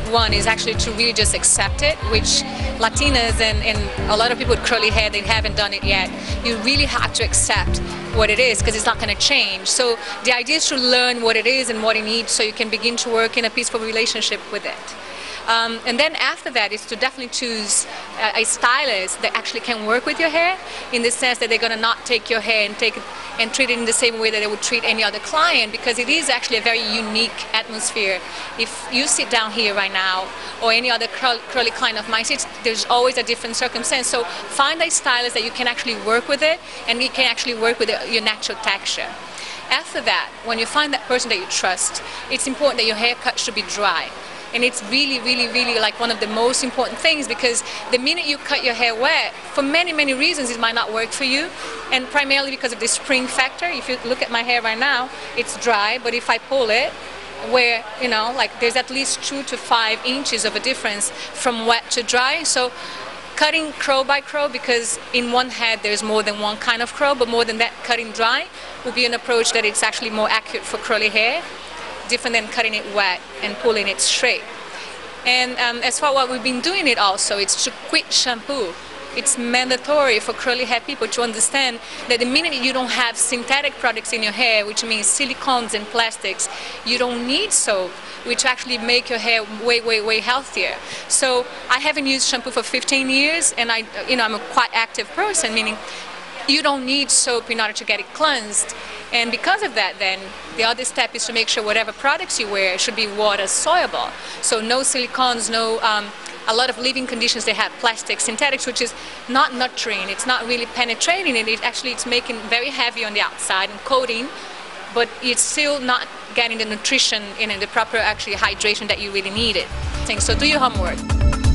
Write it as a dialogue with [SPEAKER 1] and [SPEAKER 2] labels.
[SPEAKER 1] one is actually to really just accept it, which Latinas and a lot of people with curly hair, they haven't done it yet. You really have to accept what it is because it's not going to change. So the idea is to learn what it is and what it needs so you can begin to work in a peaceful relationship with it. And then after that is to definitely choose a stylist that actually can work with your hair in the sense that they're going to not take your hair and treat it in the same way that they would treat any other client, because it is actually a very unique atmosphere. If you sit down here right now or any other curly client of mine sits, there's always a different circumstance. So find a stylist that you can actually work with it and you can actually work with your natural texture. After that, when you find that person that you trust, it's important that your haircut should be dry. And it's really, really, really like one of the most important things, because the minute you cut your hair wet, for many, many reasons, it might not work for you. And primarily because of the spring factor. If you look at my hair right now, it's dry, but if I pull it, where, you know, like there's at least 2 to 5 inches of a difference from wet to dry. So cutting curl by curl, because in one head there's more than one kind of curl, but more than that, cutting dry would be an approach that it's actually more accurate for curly hair, different than cutting it wet and pulling it straight. And as for what we've been doing it also, it's to quit shampoo. It's mandatory for curly hair people to understand that the minute you don't have synthetic products in your hair, which means silicones and plastics, you don't need soap, which actually make your hair way, way, way healthier. So I haven't used shampoo for 15 years, and I'm a quite active person, meaning you don't need soap in order to get it cleansed. And because of that, then the other step is to make sure whatever products you wear should be water soluble. So no silicones, no a lot of living conditions, they have plastic synthetics, which is not nurturing. It's not really penetrating it. It's making very heavy on the outside and coating, but it's still not getting the nutrition and the proper actually hydration that you really needed. So do your homework.